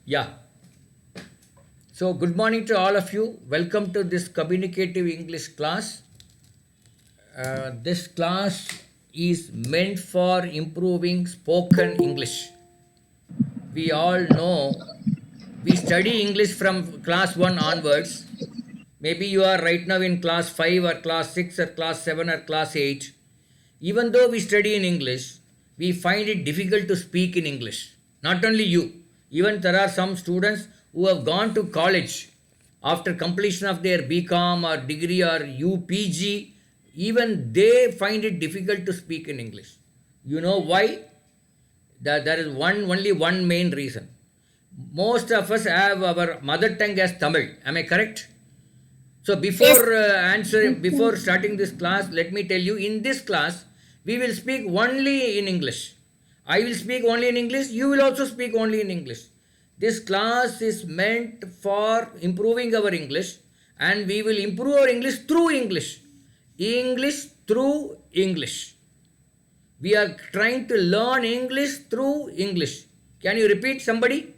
Yeah. So, good morning to all of you. Welcome to this communicative English class. This class is meant for improving spoken English. We all know we study English from class 1 onwards. Maybe you are right now in class 5 or class 6 or class 7 or class 8. Even though we study in English, we find it difficult to speak in English. Not only you, even there are some students who have gone to college after completion of their BCom or degree or UPG, even they find it difficult to speak in English. You know why? There is only one main reason. Most of us have our mother tongue as Tamil. Am I correct? So Yes. before starting this class, let me tell you, in this class, we will speak only in English. I will speak only in English, you will also speak only in English. This class is meant for improving our English, and we will improve our English through English. English through English. We are trying to learn English through English. Can you repeat, somebody?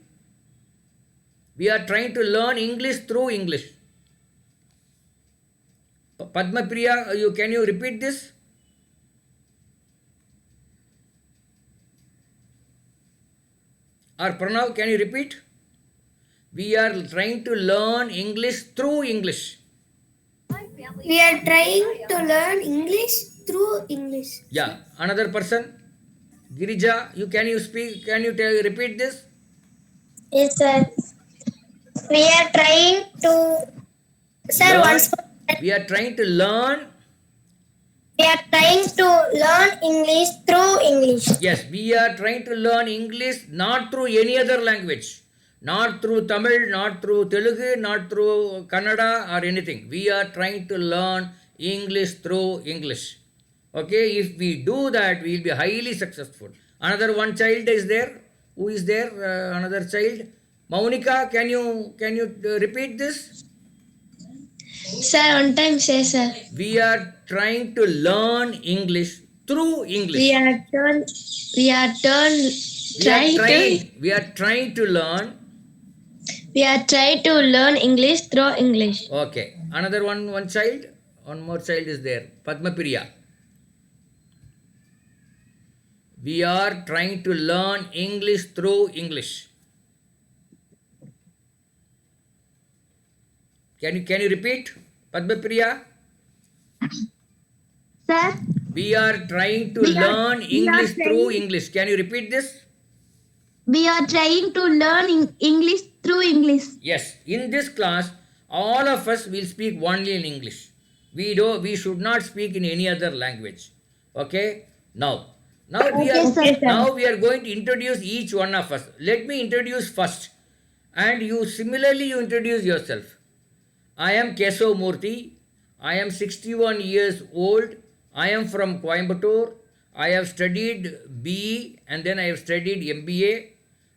We are trying to learn English through English. Padma Priya, can you repeat this? Or Pranav, can you repeat? We are trying to learn English through English. We are trying to learn English through English. Yeah. Another person? Girija, can you speak? Can you repeat this? Yes, sir. We are trying to. Sir, Learn. once more. We are trying to learn. We are trying to learn English through English. Yes, we are trying to learn English not through any other language. Not through Tamil, not through Telugu, not through Kannada or anything. We are trying to learn English through English. Okay, if we do that, we will be highly successful. Another one child is there. Who is there? Another child. Maunika, can you repeat this? Sir, on time say, sir. We are trying to learn English through English. We are trying to learn. We are trying to learn English through English. Okay. Another one child. One more child is there. Padma Priya. We are trying to learn English through English. Can you repeat, Padma Priya? Sir, We are trying to learn English through English. Can you repeat this? we are trying to learn English through English. Yes. In this class, all of us will speak only in English. We should not speak in any other language. Okay? Now we are going to introduce each one of us. Let me introduce first, and you similarly introduce yourself. I am Keso Murthy. I am 61 years old. I am from Coimbatore. I have studied BE and then I have studied MBA,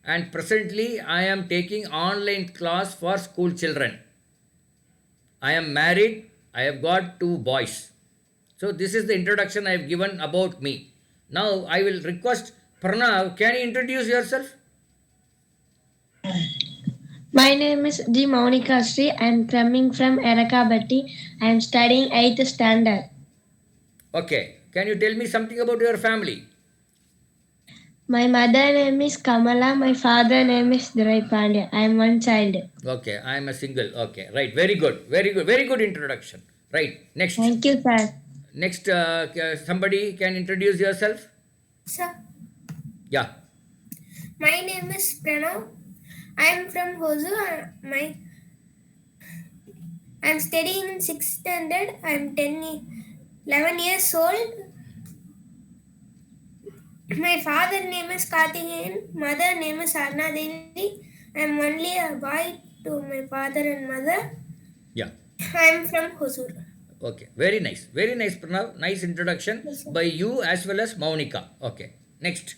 and presently I am taking online class for school children. I am married. I have got 2 boys. So this is the introduction I have given about me. Now I will request Pranav, can you introduce yourself? My name is G. Monica Sri. I am coming from Erakabatti. I am studying 8th standard. Okay. Can you tell me something about your family? My mother name is Kamala. My father name is Durai Pandya. I am one child. Okay. I am a single. Okay. Right. Very good. Very good. Very good introduction. Right. Next. Thank you, sir. Next, somebody can introduce yourself? Sir, Yeah. my name is Pranav. I am from Hosur. I am studying in 6th standard. I am 11 years old. My father name is Karthikeyan. Mother name is Arna Devi. I am only a boy to my father and mother. Yeah. I am from Hosur. Okay. Very nice. Very nice, Pranav. Nice introduction by you as well as Maunika. Okay. Next.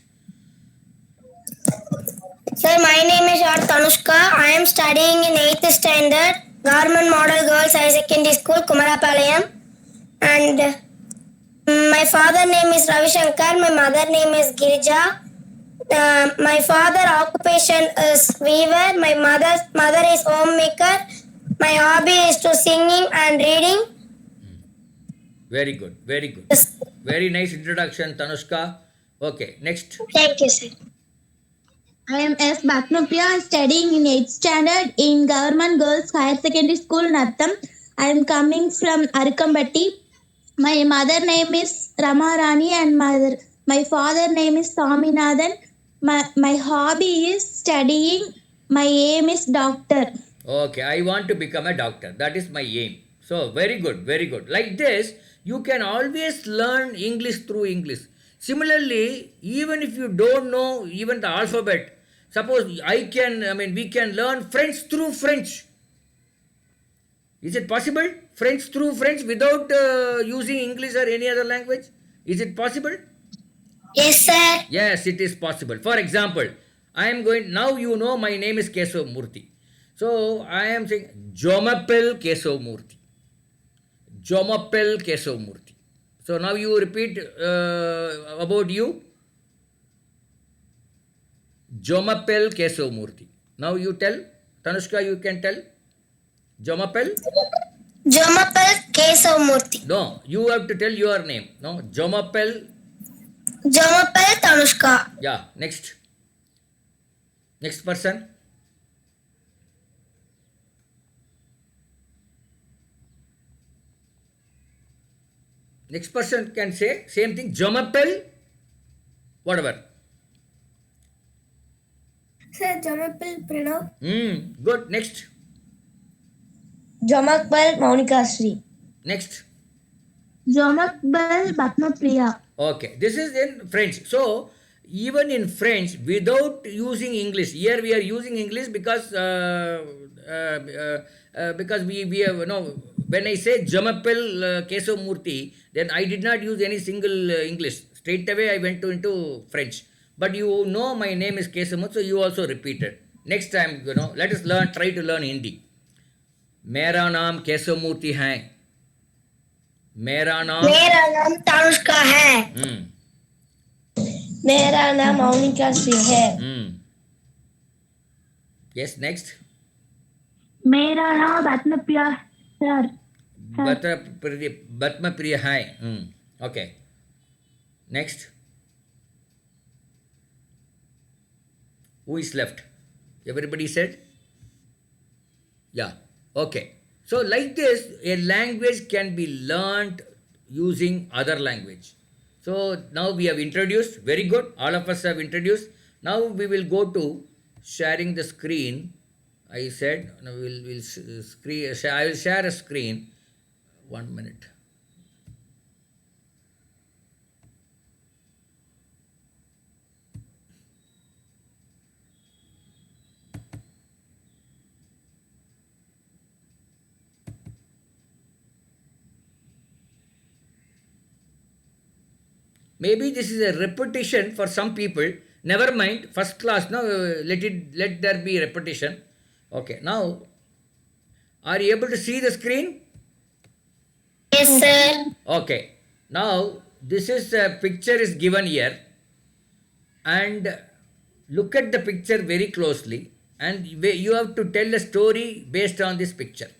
Sir, my name is R. Tanushka. I am studying in 8th standard, Government Model Girls High Secondary School, Kumarapalayam. And my father name is Ravi Shankar. My mother name is Girija. My father occupation is weaver. My mother is homemaker. My hobby is to singing and reading. Very good, very good. Yes. Very nice introduction, Tanushka. Okay, next. Thank you, sir. I am S. Bhatmapriya, studying in 8th standard in Government Girls Higher Secondary School, Nattam. I am coming from Arkambatti. My mother name is Ramarani and my father name is Swaminathan. My hobby is studying. My aim is doctor. Okay, I want to become a doctor. That is my aim. So, very good, very good. Like this, you can always learn English through English. Similarly, even if you don't know even the alphabet, suppose we can learn French through French. Is it possible? French through French without using English or any other language? Is it possible? Yes, sir. Yes, it is possible. For example, I am going, now you know my name is Kesav Murthy. So I am saying Jomapel Kesav Murthy. Jomapel Kesav Murthy. So now you repeat about you. Jomapel Kesav Murthy. Now you tell. Tanushka, you can tell. Jomapel? Jomapal Kesavamurthy. No, you have to tell your name. No, Jomapel. Jomapal Tanushka. Yeah, next. Next person. Next person can say same thing. Jomapel. Whatever. Sir, Jomapal Pranav. Good. Next. Jomakbal Monica Sri. Next. Jomakbal Bhatmapriya. Okay. This is in French. So, even in French, without using English, here we are using English because we have, when I say Jamapel Kesav Murthy, then I did not use any single English. Straight away I went into French. But you know my name is Kesav Murthy, so you also repeated. Next time, let us try to learn Hindi. मेरा नाम केशव मूर्ति है मेरा नाम Tanushka है मेरा नाम मोनिका श्री है Yes, next. मेरा नाम बत्मप्रिया sir. Batmapriya hai. Okay. Next. Who is left? Everybody said? Yeah. Okay. So like this, a language can be learnt using other language. So now we have introduced. Very good. All of us have introduced. Now we will go to sharing the screen. I said we'll screen. I will share a screen. 1 minute. Maybe this is a repetition for some people. Never mind. First class. Now let there be repetition. Okay. Now, are you able to see the screen? Yes, sir. Okay. Now, this is a picture is given here. And look at the picture very closely. And you have to tell a story based on this picture.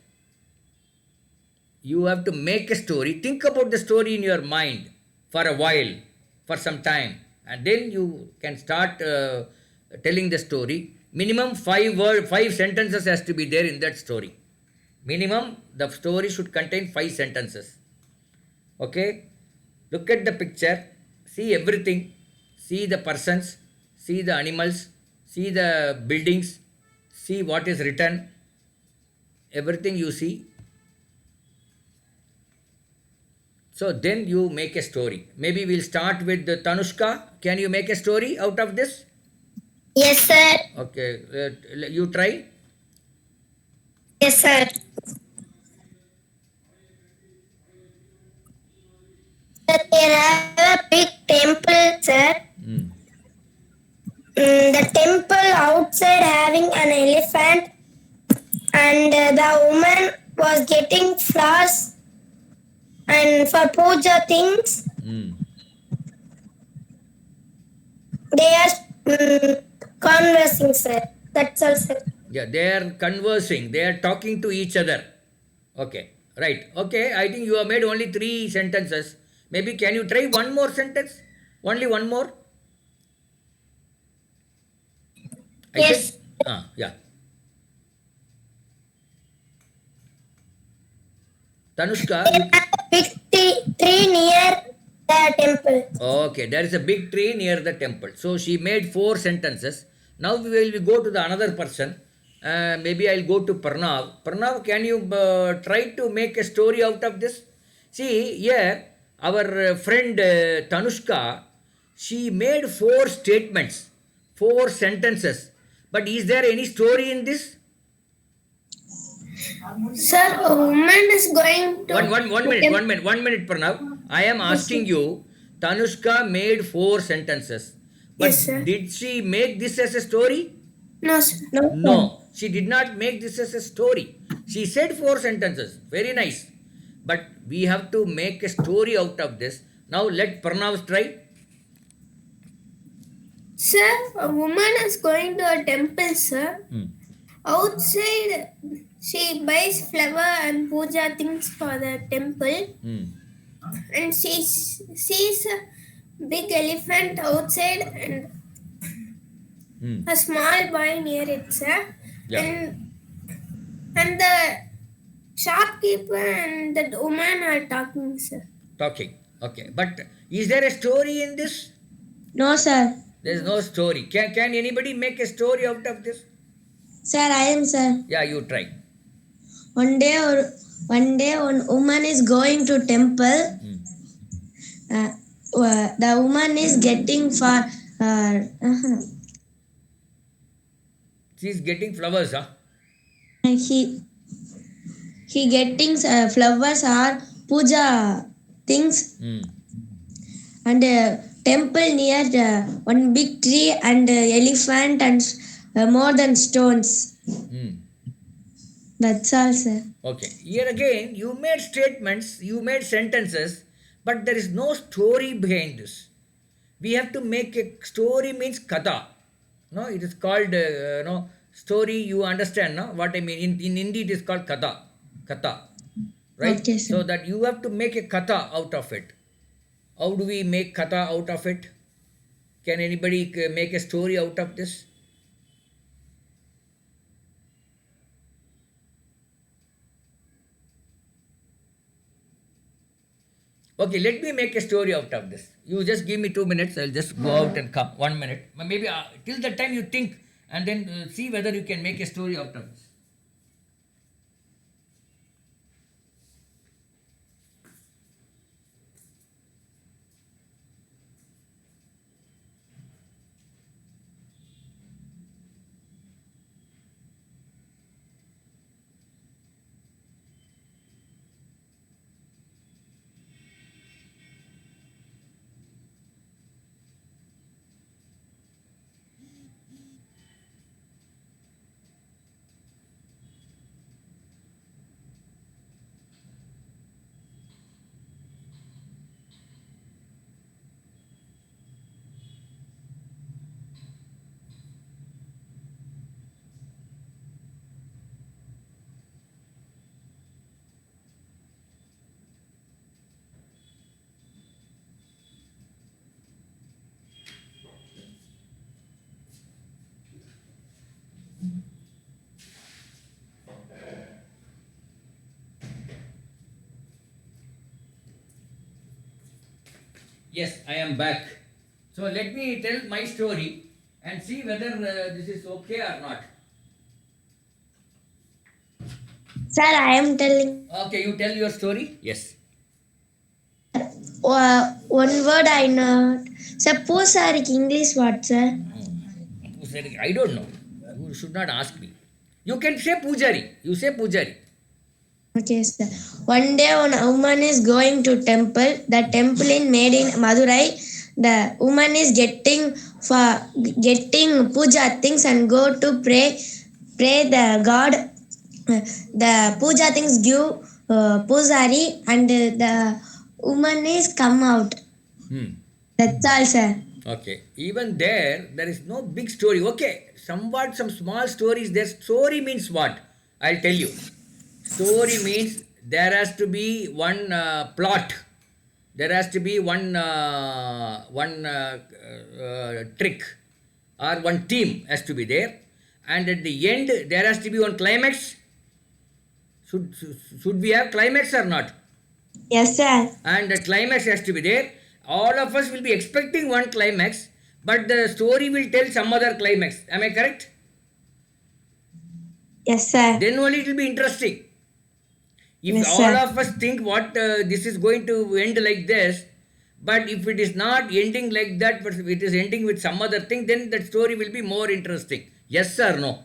You have to make a story. Think about the story in your mind for a while, for some time. And then you can start telling the story. Minimum 5 sentences has to be there in that story. Minimum, the story should contain 5 sentences. Okay? Look at the picture. See everything. See the persons. See the animals. See the buildings. See what is written. Everything you see. So then you make a story. Maybe we'll start with the Tanushka. Can you make a story out of this? Yes, sir. Okay. You try. Yes, sir. There have a big temple, sir. The temple outside having an elephant, and the woman was getting flowers and for puja things. They are Conversing, sir. That's all, sir. Yeah, they are conversing. They are talking to each other. Okay, right. Okay, I think you have made only 3 sentences. Maybe can you try one more sentence? Only one more? I said, Yes. yeah. Tanushka, you. Big tree near the temple. Okay, there is a big tree near the temple. So she made 4 sentences. Now we will go to the another person. Maybe I'll go to Pranav. Pranav, can you try to make a story out of this? See, here, our friend Tanushka, she made 4 statements, 4 sentences. But is there any story in this? Sir, a woman is going to. One minute, Pranav. I am asking you, Tanushka made 4 sentences. But Yes, sir. did she make this as a story? No, sir. No, she did not make this as a story. She said 4 sentences. Very nice. But we have to make a story out of this. Now let Pranav try. Sir, a woman is going to a temple, sir. Outside, she buys flower and puja things for the temple. And she sees a big elephant outside and a small boy near it, sir. Yeah. And the shopkeeper and the woman are talking, sir. Talking. Okay. But is there a story in this? No, sir. There is no story. Can anybody make a story out of this? Sir, I am, sir. Yeah, you try. One day, one woman is going to temple. The woman is getting for. She is getting flowers, huh? He getting flowers or puja things. And temple near one big tree and elephant and more than stones. That's all, sir. Okay. Here again, you made statements, you made sentences, but there is no story behind this. We have to make a story means katha. No, it is called no story. You understand, no? What I mean in Hindi it is called katha. Katha, right? Okay, sir. So that you have to make a katha out of it. How do we make katha out of it? Can anybody make a story out of this? Okay, let me make a story out of this. You just give me 2 minutes. I'll just go out and come. 1 minute. Maybe till that time you think and then see whether you can make a story out of this. Yes, I am back. So let me tell my story and see whether this is okay or not. Sir, I am telling. Okay, you tell your story. Yes. One word I know. Suppose, sir, English what, sir? Who said it? I don't know. You should not ask me. You can say Pujari. You say Pujari. Okay, sir. One day, when a woman is going to temple, the temple is made in Madurai. The woman is getting puja things and go to pray the God. The puja things give pujari and the woman is come out. That's all, sir. Okay. Even there is no big story. Okay. Somewhat some small stories. There story means what? I'll tell you. Story means there has to be one plot. There has to be one trick or one theme has to be there, and at the end there has to be one climax. Should we have climax or not? Yes, sir. And the climax has to be there. All of us will be expecting one climax, but the story will tell some other climax. Am I correct? Yes, sir. Then only it will be interesting. If Yes, all sir. of us think what this is going to end like this, but if it is not ending like that, but it is ending with some other thing, then that story will be more interesting. Yes or no?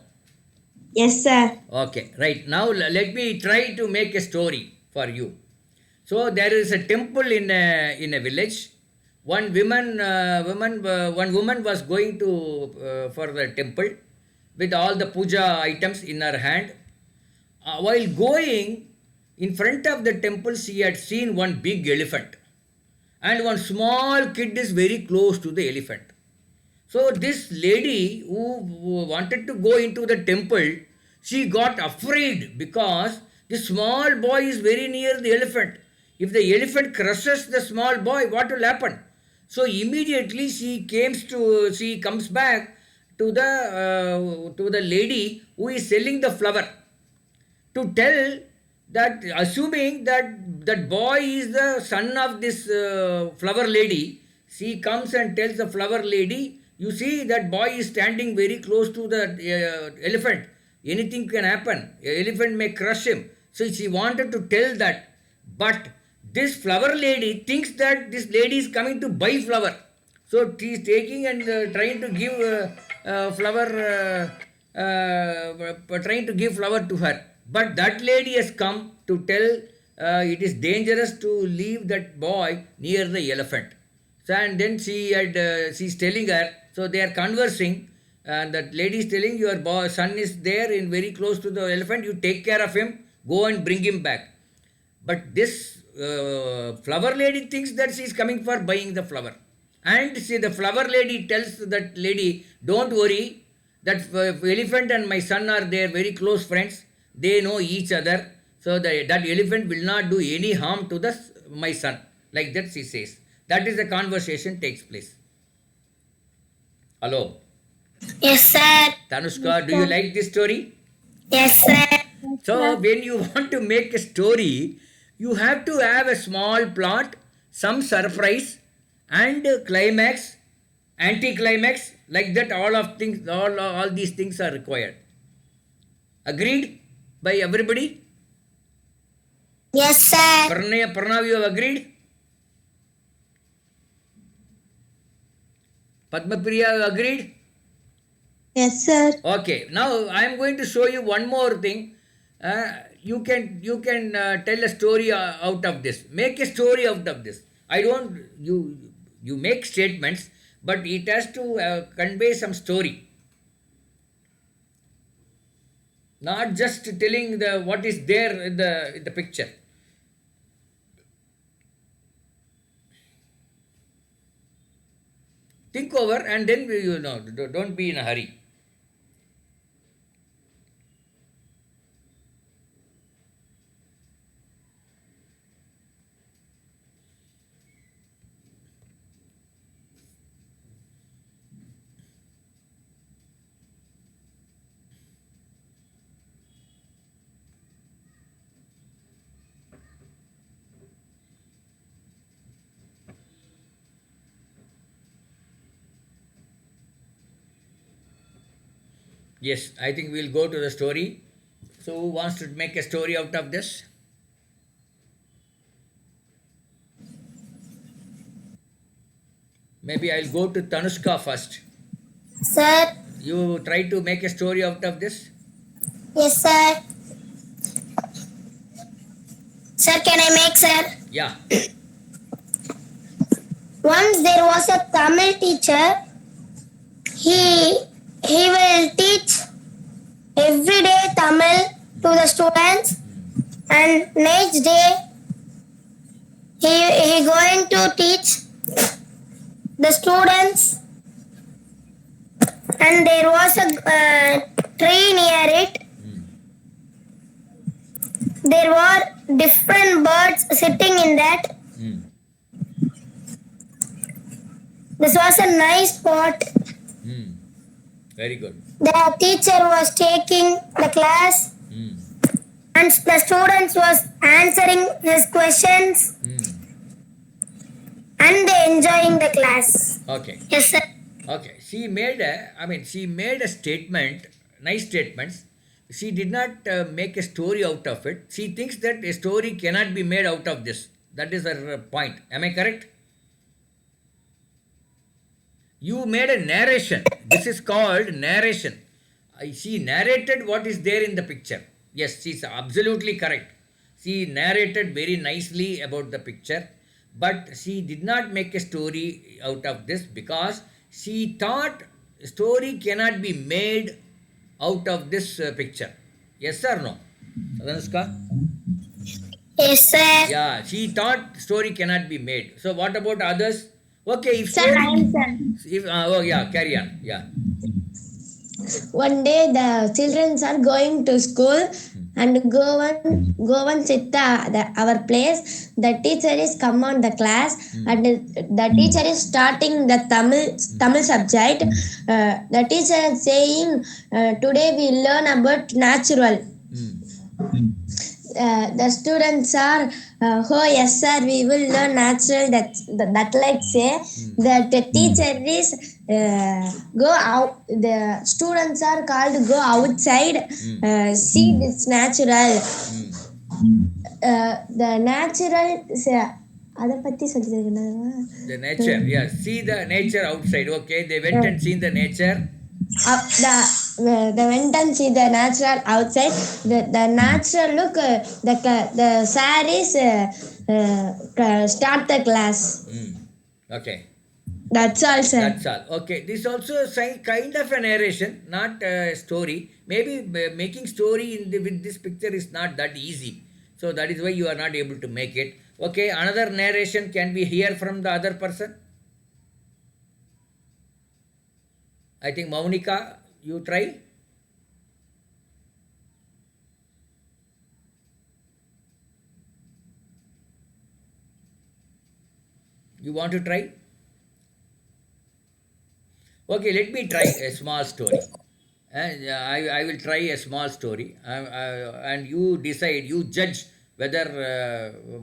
Yes, sir. Okay, right. Now let me try to make a story for you. So there is a temple in a village. One woman was going to for the temple with all the puja items in her hand. While going in front of the temple, she had seen one big elephant, and one small kid is very close to the elephant. So this lady who wanted to go into the temple, she got afraid because the small boy is very near the elephant. If the elephant crushes the small boy, what will happen? So immediately she comes back to the lady who is selling the flower to tell that, assuming that that boy is the son of this flower lady. She comes and tells the flower lady, you see that boy is standing very close to the elephant, anything can happen, elephant may crush him. So she wanted to tell that, but this flower lady thinks that this lady is coming to buy flower. So she is taking and trying to give trying to give flower to her. But that lady has come to tell it is dangerous to leave that boy near the elephant. So and then she's telling her. So they are conversing, and that lady is telling, your son is there in very close to the elephant. You take care of him. Go and bring him back. But this flower lady thinks that she is coming for buying the flower. And the flower lady tells that lady, don't worry, that elephant and my son are there, very close friends. They know each other. So that elephant will not do any harm to my son. Like that she says. That is the conversation takes place. Hello. Yes, sir. Tanushka, do you like this story? Yes, sir. So when you want to make a story, you have to have a small plot, some surprise, and climax, anti-climax, like that. All these things are required. Agreed by everybody? Yes, sir. Pranav, you have agreed? Padmapriya, you agreed? Yes, sir. Okay, now I am going to show you one more thing. You can tell a story out of this. Make a story out of this. I don't you make statements, but it has to convey some story. Not just telling what is there in the picture. Think over and then don't be in a hurry. Yes, I think we'll go to the story. So who wants to make a story out of this? Maybe I'll go to Tanushka first. Sir. You try to make a story out of this? Yes, sir. Sir, can I make, sir? Yeah. Once there was a Tamil teacher. He will teach every day Tamil to the students, and next day he going to teach the students, and there was a tree near it. There were different birds sitting in that. This was a nice spot. Very good. The teacher was taking the class, and the students was answering his questions, and they enjoying the class. Okay. Yes, sir. Okay. She made a statement, nice statements. She did not make a story out of it. She thinks that a story cannot be made out of this. That is her point. Am I correct? You made a narration. This is called narration. She narrated what is there in the picture. Yes, she is absolutely correct. She narrated very nicely about the picture, but she did not make a story out of this because she thought story cannot be made out of this picture. Yes or no? Anushka? Yes, sir. Yeah, she thought story cannot be made. So what about others? Okay, if Sir, story, I am sir. if oh yeah, carry on. Yeah. One day the children are going to school and go and sit our place. The teacher is come on the class and the teacher is starting the Tamil subject. The teacher is saying today we learn about natural. The students are oh yes sir, we will learn natural. That like say that the teacher is go out. The students are called to go outside, see this natural. The natural அதை பத்தி சொல்லிருக்கேன். The nature, yeah. See the nature outside. Okay, they went and seen the nature. They went and see the natural outside. The natural look. The saris start the class. Okay. That's all, sir. That's all. Okay, this also kind of a narration, not a story. Maybe making story with this picture is not that easy. So that is why you are not able to make it. Okay, another narration can we hear from the other person? I think Maunika, you try. You want to try? Okay, let me try a small story. And I will try a small story. And you decide, you judge whether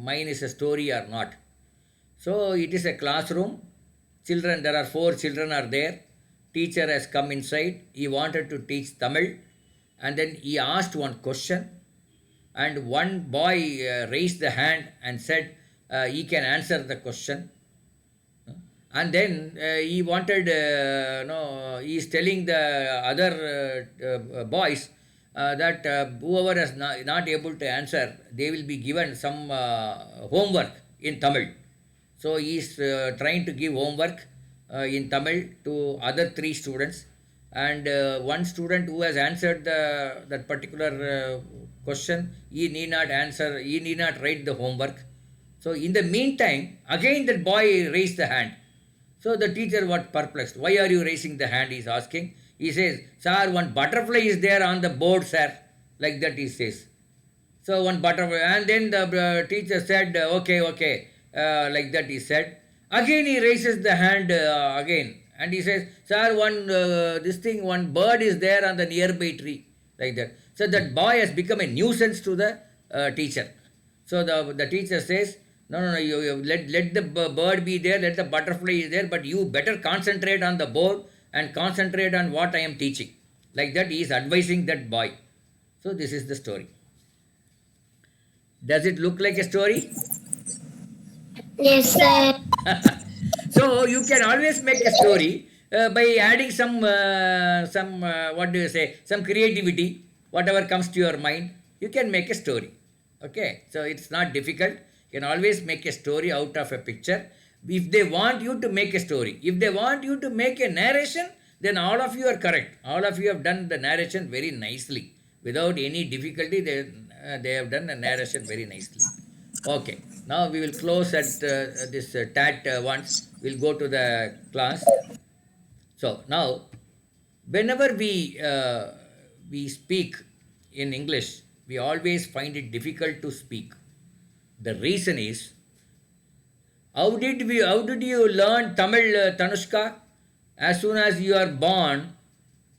mine is a story or not. So it is a classroom. Children, there are 4 children are there. Teacher has come inside. He wanted to teach Tamil. And then he asked one question. And one boy raised the hand and said he can answer the question. And then he wanted, he is telling the other boys that whoever is not able to answer, they will be given some homework in Tamil. So he is trying to give homework in Tamil to other 3 students. And one student who has answered that particular question, he need not answer, he need not write the homework. So in the meantime, again that boy raised the hand. So the teacher was perplexed. Why are you raising the hand? He is asking. He says, sir, one butterfly is there on the board, sir. Like that he says. So one butterfly. And then the teacher said, okay. Like that he said. Again he raises the hand again. And he says, sir, one bird is there on the nearby tree. Like that. So that boy has become a nuisance to the teacher. So the teacher says, no, you let the bird be there, let the butterfly is there, but you better concentrate on the board and concentrate on what I am teaching. Like that, he is advising that boy. So this is the story. Does it look like a story? Yes, sir. So you can always make a story by adding some some creativity, whatever comes to your mind, you can make a story. Okay, so it's not difficult. You can always make a story out of a picture. If they want you to make a story, if they want you to make a narration, then all of you are correct. All of you have done the narration very nicely. Without any difficulty, they have done the narration very nicely. Okay. Now we will close at this tat once. We'll go to the class. So now, whenever we speak in English, we always find it difficult to speak. The reason is, how did you learn Tamil, Tanushka? As soon as you are born,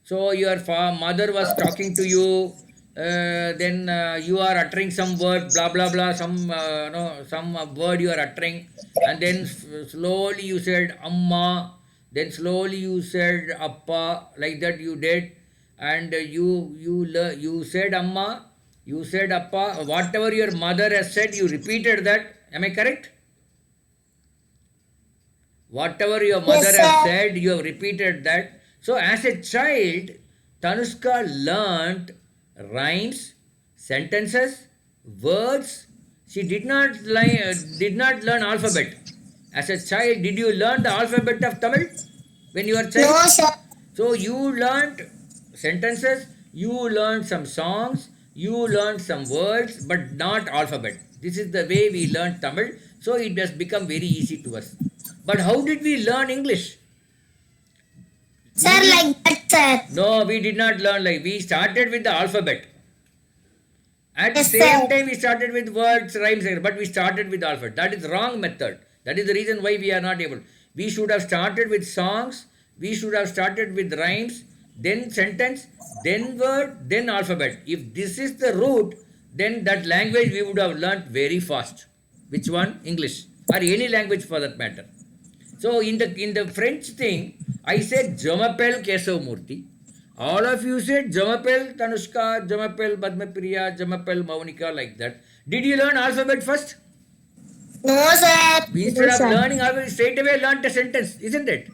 so your mother was talking to you, then you are uttering some word, blah blah blah, some word you are uttering, and then slowly you said amma, then slowly you said appa, like that you did, and you said amma, you said appa, whatever your mother has said, you repeated that. Am I correct? Whatever your mother Yes, has sir. said, you have repeated that. So, as a child, Tanushka learnt rhymes, sentences, words. She did not learn alphabet. As a child, did you learn the alphabet of Tamil when you were a child? No, sir. So you learnt sentences, you learned some songs, you learned some words, but not alphabet. This is the way we learn Tamil, so it has become very easy to us. But how did we learn English? Sir, like that, sir. No, we did not learn like we started with the alphabet. At the Yes, same sir. time, we started with words, rhymes, but we started with alphabet. That is wrong method. That is the reason why we are not able. We should have started with songs. We should have started with rhymes, then sentence, then word, then alphabet. If this is the route, then that language we would have learnt very fast. Which one? English or any language for that matter. So in the French thing, I said Jamapel Kesav Murthy. All of you said Jamapel Tanushka, Jamapel Padmapriya, Jamapel Maunika, like that. Did you learn alphabet first? No, sir. Instead of learning alphabet, straight away learned a sentence, isn't it?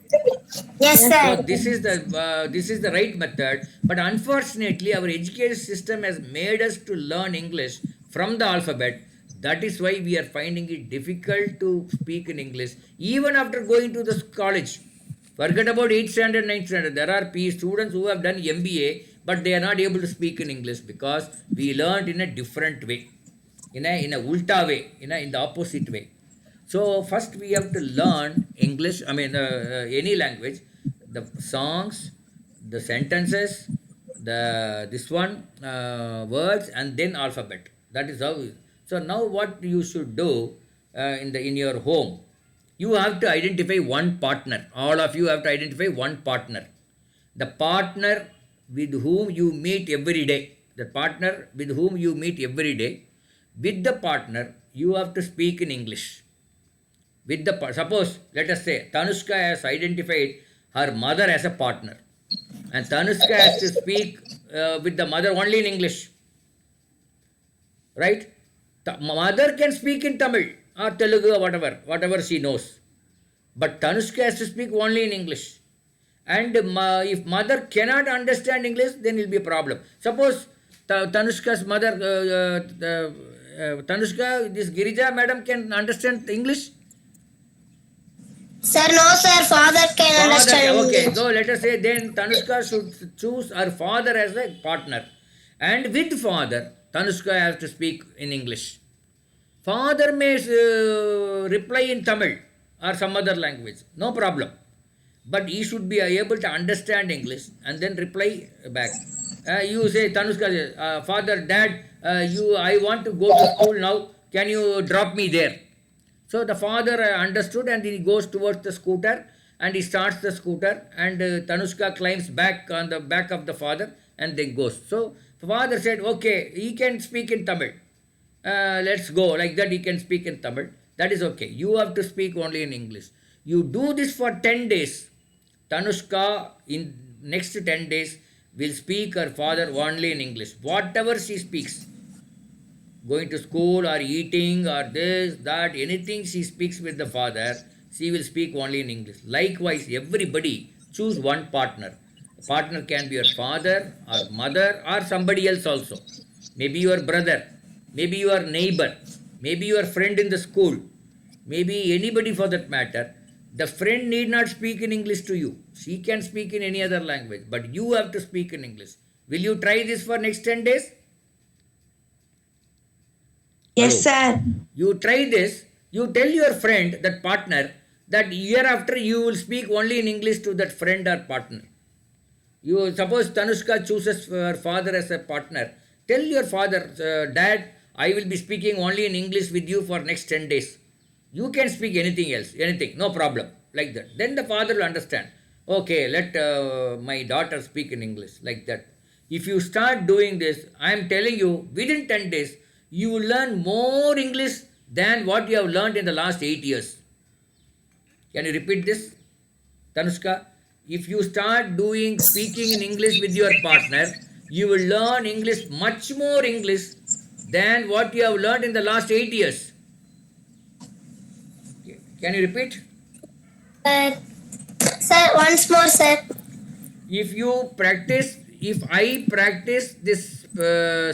Yes, So sir. this is the right method. But unfortunately, our education system has made us to learn English from the alphabet. That is why we are finding it difficult to speak in English, even after going to the college. Forget about 8th standard, 9th standard. There are students who have done MBA, but they are not able to speak in English because we learned in a different way, in a ulta way, in the opposite way. So first we have to learn English. I mean, any language, the songs, the sentences, the this one words, and then alphabet. That is how. So now what you should do in your home, you have to identify one partner. All of you have to identify one partner. The partner with whom you meet every day. The partner with whom you meet every day. With the partner, you have to speak in English. With the suppose, let us say, Tanushka has identified her mother as a partner, and Tanushka has to speak with the mother only in English. Right? The mother can speak in Tamil or Telugu or whatever she knows. But Tanushka has to speak only in English. And if mother cannot understand English, then it will be a problem. Suppose Tanushka's mother, Tanushka, this Girija madam can understand English. Sir, no, sir. Father can understand Okay, English. so let us say then Tanushka should choose her father as a partner. And with father, Tanushka has to speak in English. Father may reply in Tamil or some other language, no problem. But he should be able to understand English and then reply back. You say, Tanushka, father, dad, I want to go to school now. Can you drop me there? So the father understood and he goes towards the scooter and he starts the scooter and Tanushka climbs back on the back of the father and then goes. So the father said, okay, he can speak in Tamil. Let's go. Like that he can speak in Tamil. That is okay. You have to speak only in English. You do this for 10 days. Tanushka in next 10 days will speak her father only in English. Whatever she speaks. Going to school or eating or this, that, anything she speaks with the father, she will speak only in English. Likewise, everybody choose one partner. The partner can be your father or mother or somebody else also. Maybe your brother, maybe your neighbor, maybe your friend in the school, maybe anybody for that matter. The friend need not speak in English to you. She can speak in any other language, but you have to speak in English. Will you try this for next 10 days? Yes, Hello. sir. You try this. You tell your friend, that partner, that year after you will speak only in English to that friend or partner. You suppose Tanushka chooses her father as a partner. Tell your father, Dad, I will be speaking only in English with you for next 10 days. You can speak anything else, anything, no problem. Like that. Then the father will understand. Okay, let my daughter speak in English. Like that. If you start doing this, I am telling you, within 10 days, you will learn more English than what you have learned in the last 8 years. Can you repeat this, Tanushka? If you start doing speaking in English with your partner, you will learn English, much more English than what you have learned in the last 8 years. Can you repeat? Sir, sir, once more, sir. If I practice this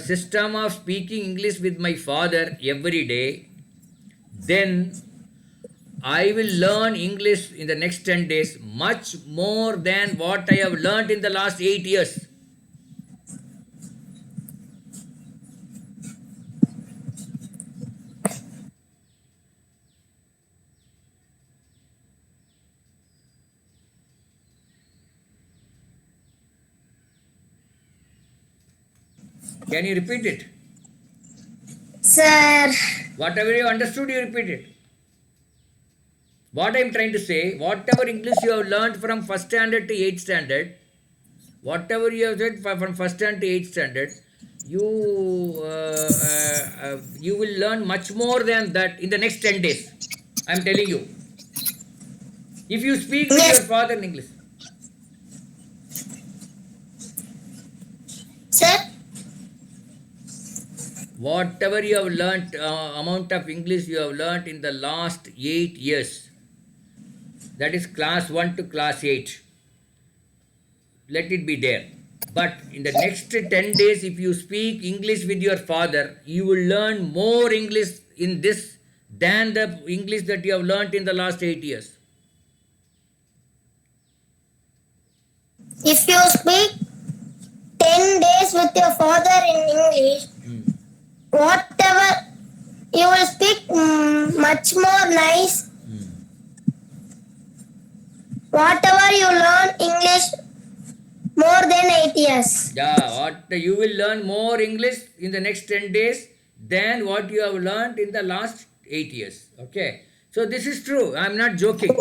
system of speaking English with my father every day, then I will learn English in the next 10 days much more than what I have learned in the last 8 years. Can you repeat it? Sir, Whatever you understood, you repeat it. What I am trying to say, whatever English you have learned from first standard to 8th standard, whatever you have said from first standard to 8th standard, you will learn much more than that in the next 10 days. I am telling you. If you speak with your yes, father in English, sir. whatever you have learnt, amount of English you have learnt in the last 8 years, that is class 1 to class 8, let it be there. But in the next 10 days, if you speak English with your father, you will learn more English in this than the English that you have learnt in the last 8 years. If you speak 10 days with your father in English, whatever you will speak much more nice. Whatever you learn English more than 8 years. Yeah, what you will learn more English in the next 10 days than what you have learned in the last 8 years. Okay. So this is true. I'm not joking.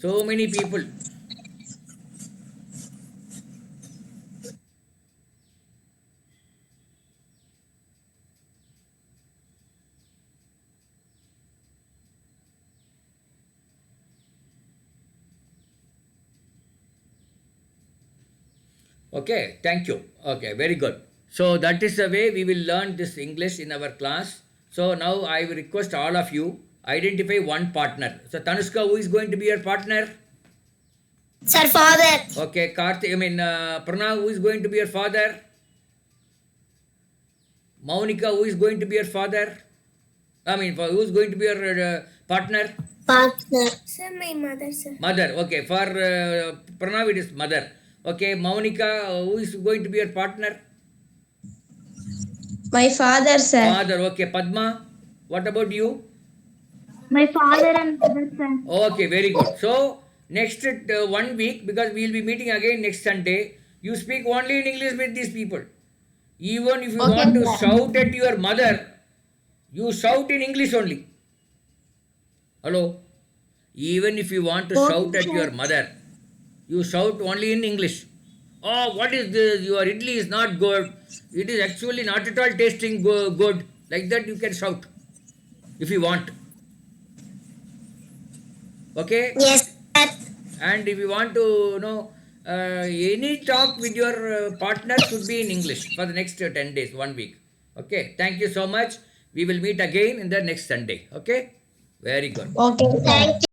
So many people. Okay, thank you. Okay, very good. So that is the way we will learn this English in our class. So now I will request all of you identify one partner. So Tanushka, who is going to be your partner? Sir, father. Okay, Pranav, who is going to be your father? Maunika, who is going to be your father? Who is going to be your partner? Partner. Sir, my mother, sir. Mother. Okay, for Pranav it is mother. Okay, Maunika, who is going to be your partner? My father, sir. Father. Okay, Padma, what about you? My father and mother, sir. Okay, very good. So, next 1 week, because we will be meeting again next Sunday, you speak only in English with these people. Even if you Okay, want to sir. shout at your mother, you shout in English only. Hello? Even if you want to shout at your mother, you shout only in English. Oh, what is this? Your idli is not good. It is actually not at all tasting good. Like that you can shout if you want. Okay? Yes, sir. And if you want to any talk with your partner should be in English for the next 10 days, 1 week. Okay, thank you so much. We will meet again in the next Sunday. Okay, very good. Okay, sir. Thank you.